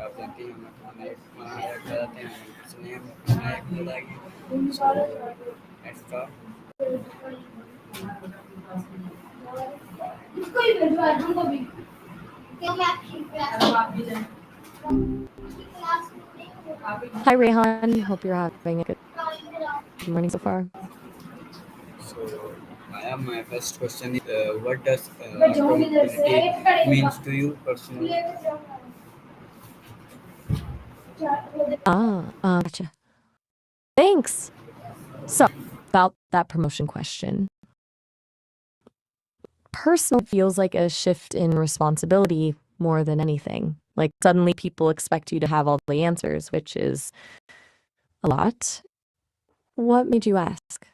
आपने कि खाना बनाया खाते हैं इसने बनाया खाएगी so let's start. Hi, Rehan. Hope you're having a good morning so far. So my first question is what does accountability means to you personally? Gotcha. Thanks. So, about that promotion question. Personally, it feels like a shift in responsibility more than anything. Like suddenly people expect you to have all the answers, which is a lot. What made you ask?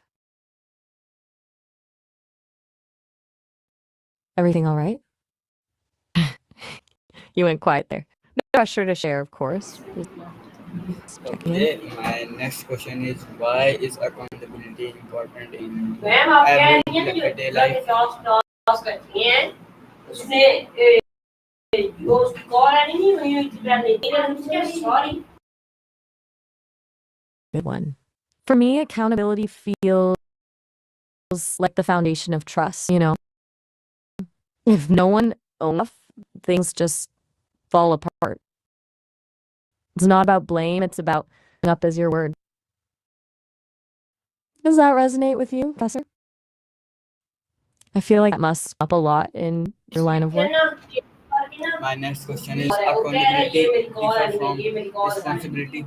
Everything all right? You went quiet there. No pressure to share, of course. Just checking in. Okay, my next question is why is accountability important in everyday life? Good one. For me, accountability feels like the foundation of trust, you know? If no one owns, things just fall apart. It's not about blame, it's about up as your word. Does that resonate with you, Professor? I feel like that must up a lot in your line of work. My next question is accountability differ from responsibility.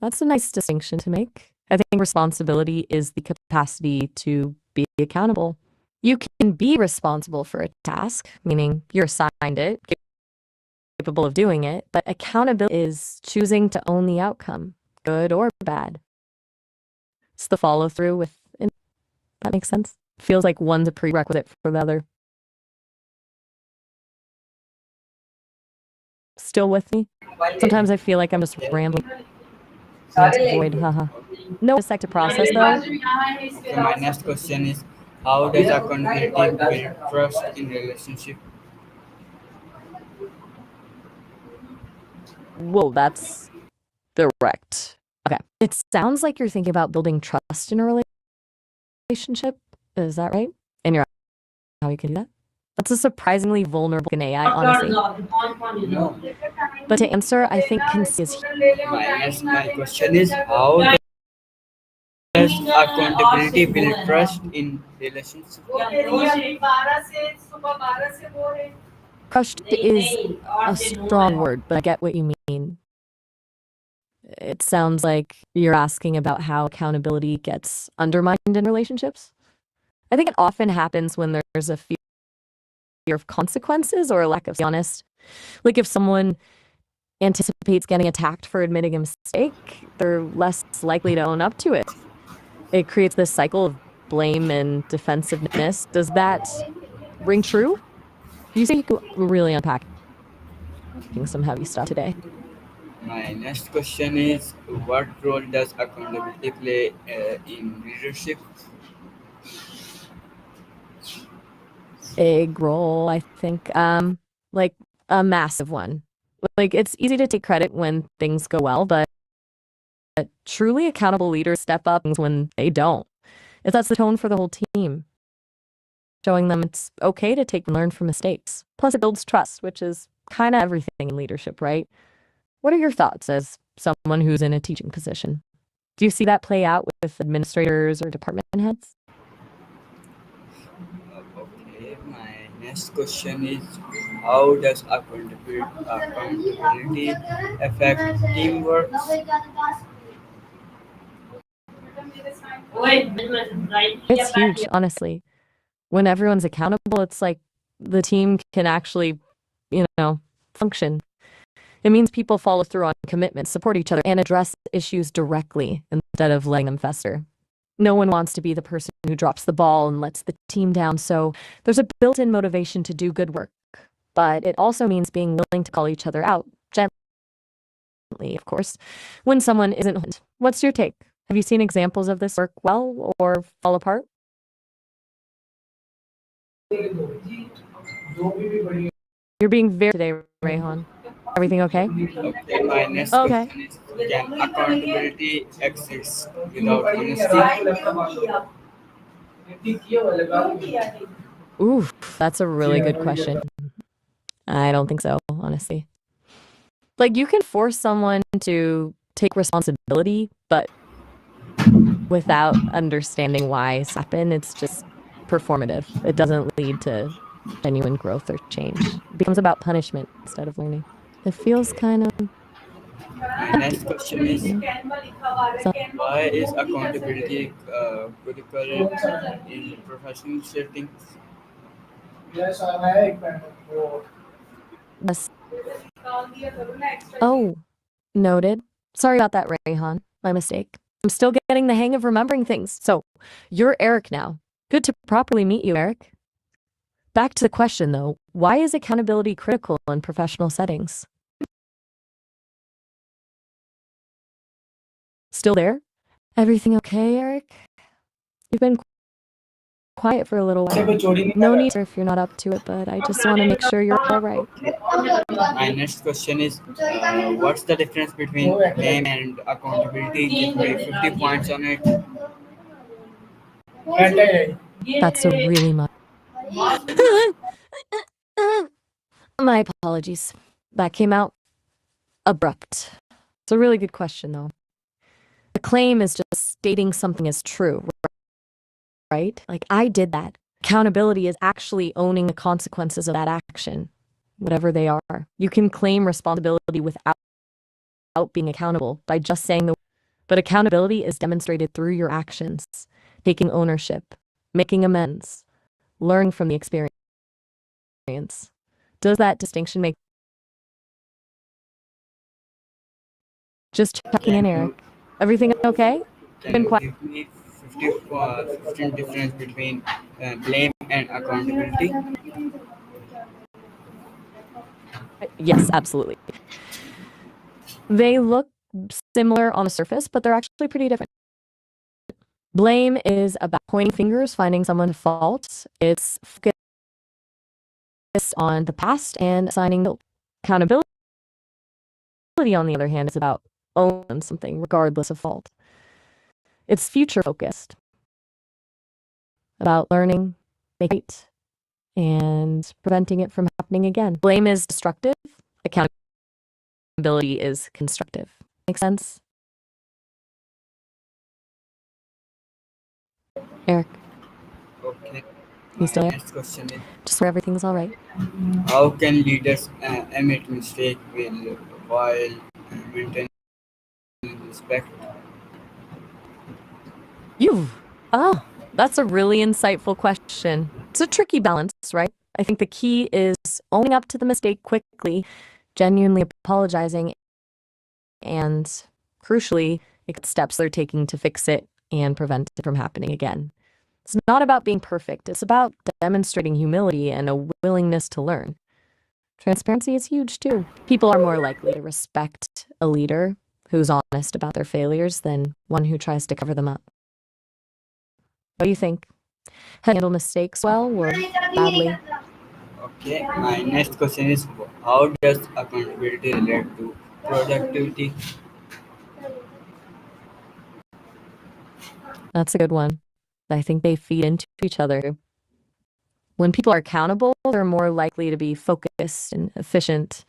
That's a nice distinction to make. I think responsibility is the capacity to be accountable. You can be responsible for a task, meaning you're assigned it, capable of doing it, but accountability is choosing to own the outcome, good or bad. It's the follow through with, that makes sense. Feels like one's a prerequisite for the other. Still with me? Sometimes I feel like I'm just rambling into the void, haha. No sec to process though. Okay, my next question is how does accountability build trust in relationship? Whoa, that's direct. Okay. It sounds like you're thinking about building trust in a relationship. Is that right? And you're how you can do that? That's a surprisingly vulnerable in AI, honestly. No. But to answer, I think is My question is how does accountability build trust in relationship? trust is a strong word, but I get what you mean. It sounds like you're asking about how accountability gets undermined in relationships. I think it often happens when there's a fear of consequences or a lack of honest. Like if someone anticipates getting attacked for admitting a mistake, they're less likely to own up to it. It creates this cycle of blame and defensiveness. Does that ring true? You say you could really unpack some heavy stuff today. My next question is what role does accountability play in leadership? Big role, I think. Like a massive one. Like it's easy to take credit when things go well, but truly accountable leaders step up when they don't. It sets the tone for the whole team, showing them it's okay to take and learn from mistakes. Plus, it builds trust, which is kind of everything in leadership, right? What are your thoughts as someone who's in a teaching position? Do you see that play out with administrators or department heads? Okay, my next question is how does accountability affect teamwork? It's huge, honestly. When everyone's accountable, it's like the team can actually, function. It means people follow through on commitments, support each other, and address issues directly instead of letting them fester. No one wants to be the person who drops the ball and lets the team down, so there's a built-in motivation to do good work. But it also means being willing to call each other out, gently, of course, when someone isn't. What's your take? Have you seen examples of this work well or fall apart? You're being very today, Rayhan. Everything okay? Okay, my next Okay. question is, can accountability exist without honesty? Ooh, that's a really good question. I don't think so, honestly. Like, you can force someone to take responsibility, but without understanding why it's happened, it's just performative. It doesn't lead to genuine growth or change. It becomes about punishment instead of learning. It feels Okay. kind of My empty, next question is, you know? So, why is accountability critical in professional settings? yes. Oh, noted. Sorry about that, Rayhan. My mistake. I'm still getting the hang of remembering things. So, you're Eric now. Good to properly meet you, Eric. Back to the question, though. Why is accountability critical in professional settings? Still there? Everything okay, Eric? You've been quiet for a little while. No need if you're not up to it, but I just want to make sure you're all right. Okay. My next question is, what's the difference between blame and accountability? Give me 50 points on it. That's a really much. My apologies. That came out abrupt. It's a really good question, though. The claim is just stating something is true, right? Like, I did that. Accountability is actually owning the consequences of that action, whatever they are. You can claim responsibility without being accountable by just saying the. But accountability is demonstrated through your actions, taking ownership, making amends, learning from the experience. Does that distinction make just checking Can in, you Eric? Everything okay? can Been you quiet. give me 15 difference between blame and accountability? Yes, absolutely. They look similar on the surface, but they're actually pretty different. Blame is about pointing fingers, finding someone to fault. It's focused on the past and assigning guilt. Accountability, on the other hand, is about owning something regardless of fault. It's future focused, about learning, making it, and preventing it from happening again. Blame is destructive. Accountability is constructive. Make sense? Eric, Okay. you My still there? next question is, Just where everything's all right. how can leaders admit mistake while maintaining respect? You. Oh, that's a really insightful question. It's a tricky balance, right? I think the key is owning up to the mistake quickly, genuinely apologizing, and crucially, steps they're taking to fix it and prevent it from happening again. It's not about being perfect, it's about demonstrating humility and a willingness to learn. Transparency is huge too. People are more likely to respect a leader who's honest about their failures than one who tries to cover them up. What do you think? Handle mistakes well or badly? Okay. My next question is, how does accountability relate to productivity? That's a good one. I think they feed into each other. When people are accountable, they're more likely to be focused and efficient.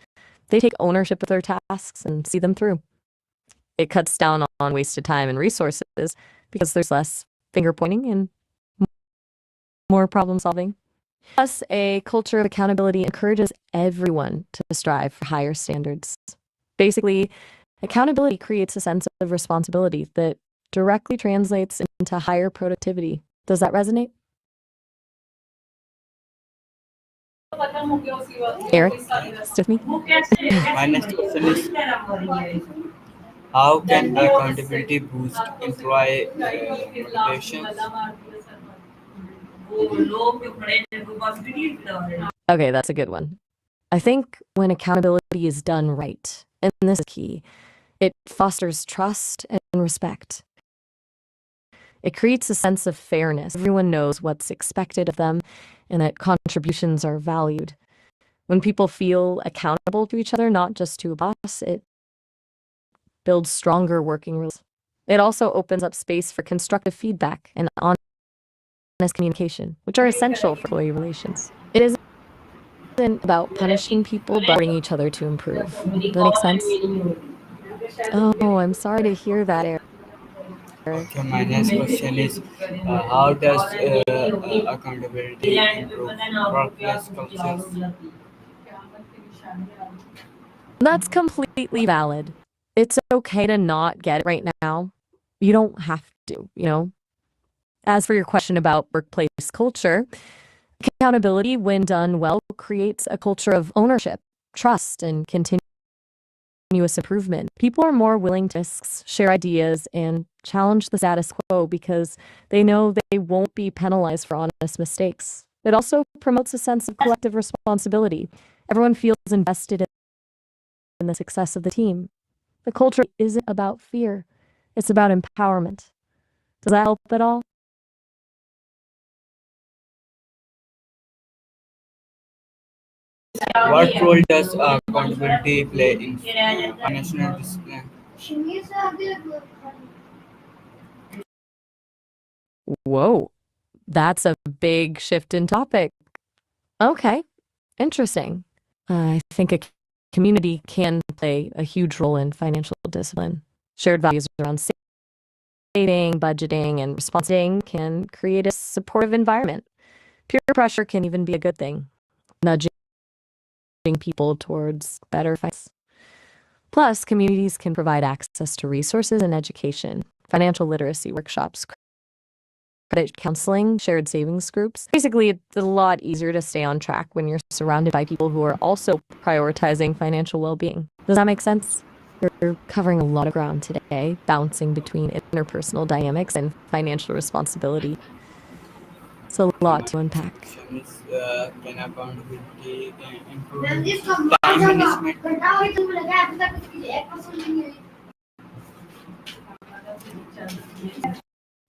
They take ownership of their tasks and see them through. It cuts down on wasted time and resources because there's less finger pointing and more problem solving. Plus, a culture of accountability encourages everyone to strive for higher standards. Basically, accountability creates a sense of responsibility that directly translates into higher productivity. Does that resonate? Eric, still with me? My next question is, how can accountability boost employee motivations? Okay, that's a good one. I think when accountability is done right, and this is key, it fosters trust and respect. It creates a sense of fairness. Everyone knows what's expected of them and that contributions are valued. When people feel accountable to each other, not just to a boss, it builds stronger working relations. It also opens up space for constructive feedback and honest communication, which are essential for employee relations. It isn't about punishing people, but supporting each other to improve. Does that make sense? Oh, I'm sorry to hear that, Eric. Okay, my next question is how does accountability improve workplace cultures? That's completely valid. It's okay to not get it right now. You don't have to. As for your question about workplace culture, accountability, when done well, creates a culture of ownership, trust, and continuous improvement. People are more willing to share ideas and challenge the status quo because they know they won't be penalized for honest mistakes. It also promotes a sense of collective responsibility. Everyone feels invested in the success of the team. The culture isn't about fear, it's about empowerment. Does that help at all? What role does accountability play in financial discipline? Whoa, that's a big shift in topic. Okay, interesting. I think a community can play a huge role in financial discipline. Shared values around saving, budgeting, and responsibility can create a supportive environment. Peer pressure can even be a good thing, nudging people towards better finance. Plus, communities can provide access to resources and education, financial literacy workshops, credit counseling, shared savings groups. Basically, it's a lot easier to stay on track when you're surrounded by people who are also prioritizing financial well-being. Does that make sense? We're covering a lot of ground today, bouncing between interpersonal dynamics and financial responsibility. It's a lot to unpack. Question is can accountability improve time management?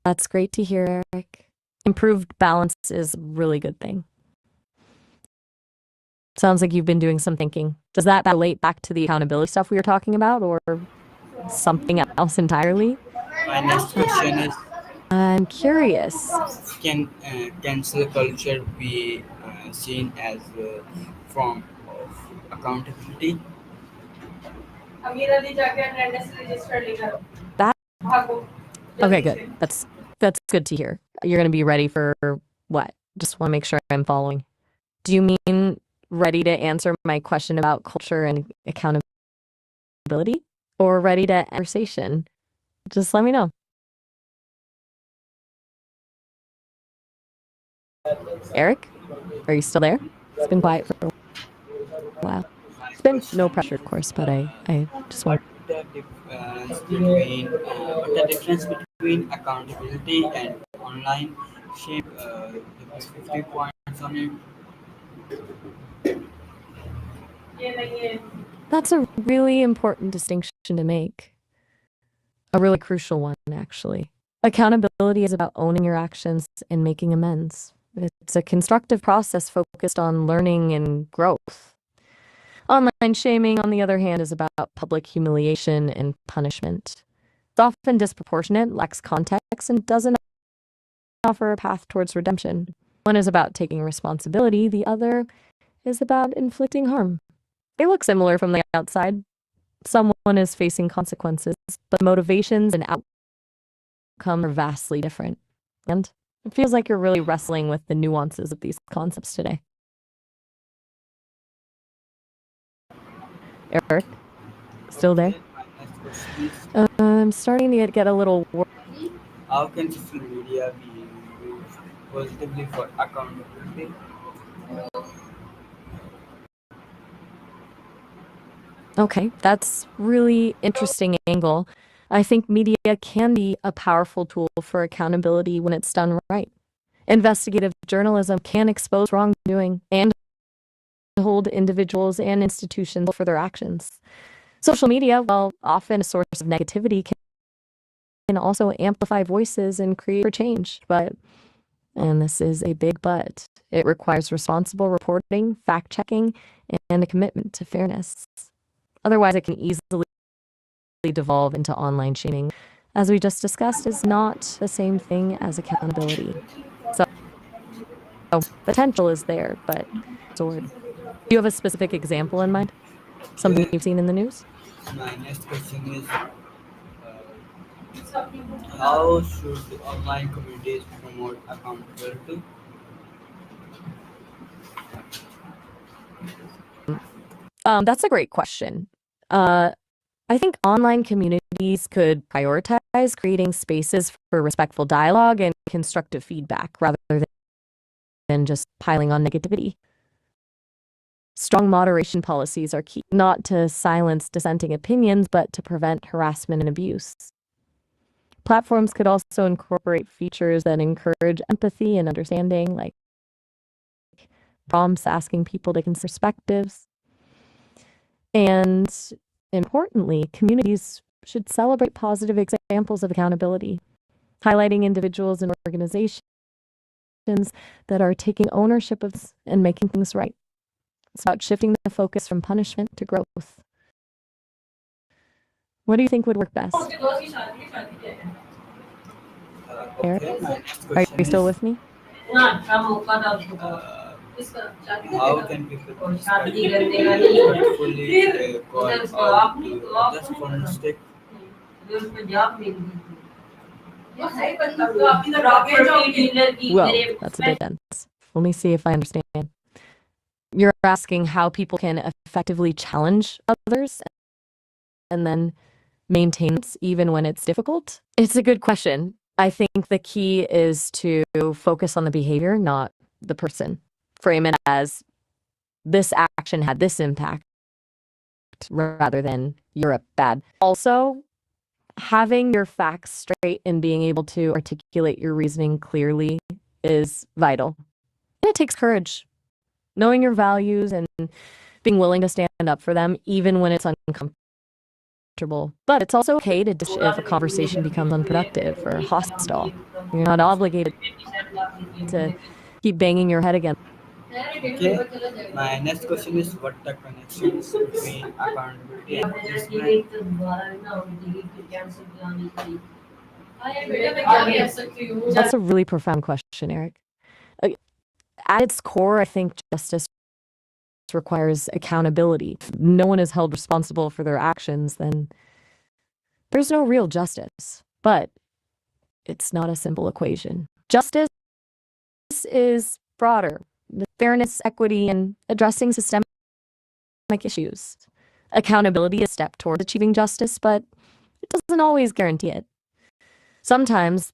That's great to hear, Eric. Improved balance is a really good thing. Sounds like you've been doing some thinking. Does that relate back to the accountability stuff we were talking about, or something else entirely? My next question is I'm curious. can cancel culture be seen as a form of accountability? That okay, good. That's good to hear. You're gonna be ready for what? Just want to make sure I'm following. Do you mean ready to answer my question about culture and accountability, or ready to conversation? Just let me know. Eric, are you still there? It's been quiet for a while. My It's been no question pressure, of course, but I just what want. the difference between accountability and online shame? Give us 50 points on it. That's a really important distinction to make. A really crucial one, actually. Accountability is about owning your actions and making amends. It's a constructive process focused on learning and growth. Online shaming, on the other hand, is about public humiliation and punishment. It's often disproportionate, lacks context, and doesn't offer a path towards redemption. One is about taking responsibility, the other is about inflicting harm. They look similar from the outside. Someone is facing consequences, but motivations and outcome are vastly different. And it feels like you're really wrestling with the nuances of these concepts today. Eric, still there? My next question is I'm starting to get a little how can social media be used positively for accountability? okay, that's really interesting angle. I think media can be a powerful tool for accountability when it's done right. Investigative journalism can expose wrongdoing and hold individuals and institutions for their actions. Social media, while often a source of negativity, can also amplify voices and create for change, but, and this is a big but, it requires responsible reporting, fact-checking, and a commitment to fairness. Otherwise, it can easily devolve into online shaming, as we just discussed, is not the same thing as accountability. So potential is there, but sword. Do you have a specific example in mind? Something Okay. you've seen in the news? My next question is how should online communities promote accountability? That's a great question. Uh, I think online communities could prioritize creating spaces for respectful dialogue and constructive feedback rather than just piling on negativity. Strong moderation policies are key, not to silence dissenting opinions, but to prevent harassment and abuse. Platforms could also incorporate features that encourage empathy and understanding, like prompts asking people to consider perspectives. And importantly, communities should celebrate positive examples of accountability, highlighting individuals and organizations that are taking ownership of this and making things right. It's about shifting the focus from punishment to growth. What do you think would work best? Eric, Okay, my next are question you still is with me? uh, how can people respectfully call out to others for mistake? Whoa, that's a bit dense. Let me see if I understand. You're asking how people can effectively challenge others and then maintain it even when it's difficult? It's a good question. I think the key is to focus on the behavior, not the person. Frame it as this action had this impact rather than you're a bad. Also, having your facts straight and being able to articulate your reasoning clearly is vital. And it takes courage, knowing your values and being willing to stand up for them even when it's uncomfortable. But it's also okay to dish if a conversation becomes unproductive or hostile. You're not obligated to keep banging your head against. Okay, my next question is what the connections between accountability and engagement? That's a really profound question, Eric. Uh, At its core, I think justice requires accountability. If no one is held responsible for their actions, then there's no real justice. But it's not a simple equation. Justice is broader, with fairness, equity, and addressing systemic issues. Accountability is a step toward achieving justice, but it doesn't always guarantee it. Sometimes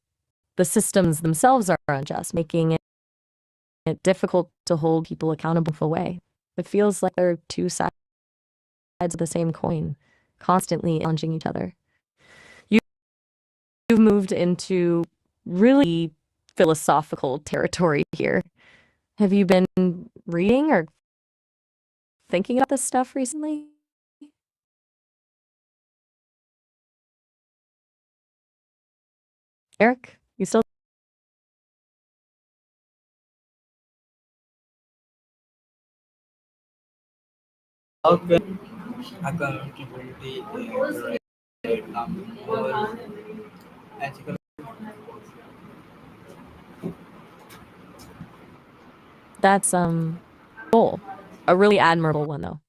the systems themselves are unjust, making it difficult to hold people accountable for a way. It feels like they're two sides of the same coin, constantly challenging each other. You've moved into really philosophical territory here. Have you been reading or thinking about this stuff recently? Eric, you still? How can accountability create a more ethical? That's goal. A really admirable one though.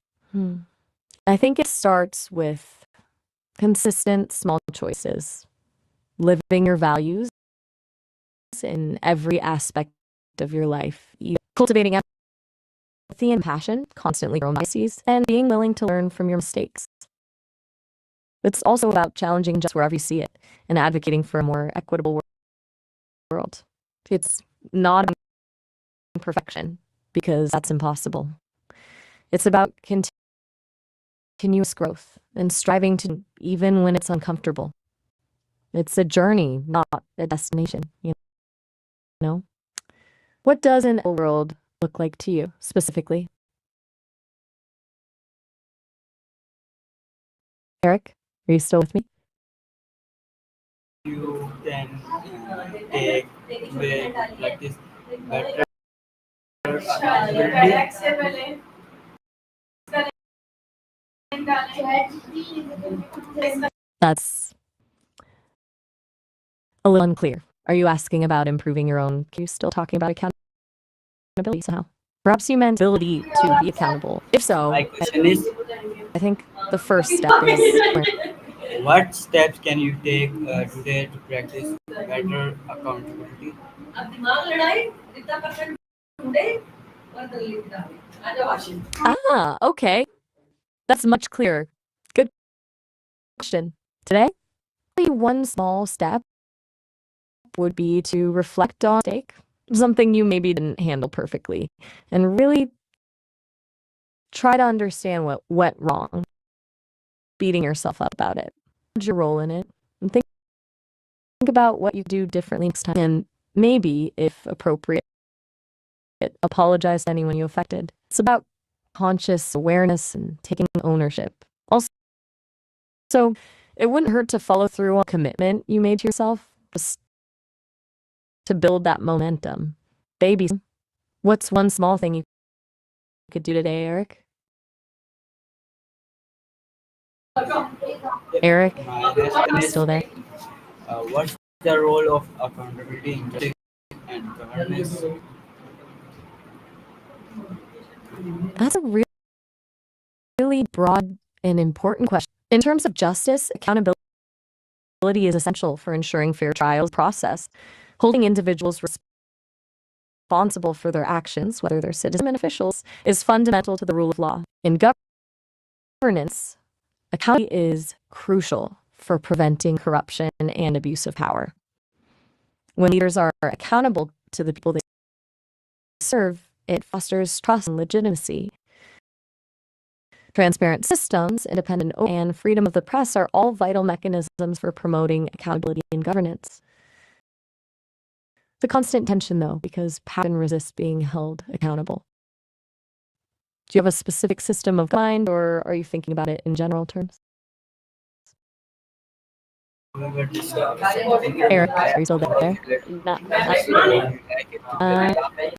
I think it starts with consistent small choices, living your values in every aspect of your life, cultivating empathy and passion, constantly growing biases, and being willing to learn from your mistakes. It's also about challenging just wherever you see it and advocating for a more equitable world. It's not perfection because that's impossible. It's about continuous growth and striving to, even when it's uncomfortable. It's a journey, not a destination, you know? What does an world look like to you specifically? Eric, are you still with me? you can take with like this better accountability. That's a little unclear. Are you asking about improving your own? Are you still talking about accountability somehow? Perhaps you meant ability to be accountable. If My so, question is, I think the first step is what steps can you take today to practice better accountability? okay. That's much clearer. Good question. Today, only one small step would be to reflect on a mistake, something you maybe didn't handle perfectly, and really try to understand what went wrong, beating yourself up about it. What's your role in it? And think about what you do differently next time. And maybe, if appropriate, apologize to anyone you affected. It's about conscious awareness and taking ownership. Also, it wouldn't hurt to follow through on a commitment you made to yourself, just to build that momentum. Babies. What's one small thing you could do today, Eric? Eric, My question you is, still there? what's the role of accountability in justice and governance? That's a really broad and important question. In terms of justice, accountability is essential for ensuring fair trials process, holding individuals responsible for their actions, whether they're citizens and officials, is fundamental to the rule of law. In governance, accountability is crucial for preventing corruption and abuse of power. When leaders are accountable to the people they serve, it fosters trust and legitimacy. Transparent systems, independent and freedom of the press are all vital mechanisms for promoting accountability in governance. The constant tension, though, because power can resist being held accountable. Do you have a specific system of mind, or are you thinking about it in general terms? We were discussing Eric, are you still there? related Not to really. like it.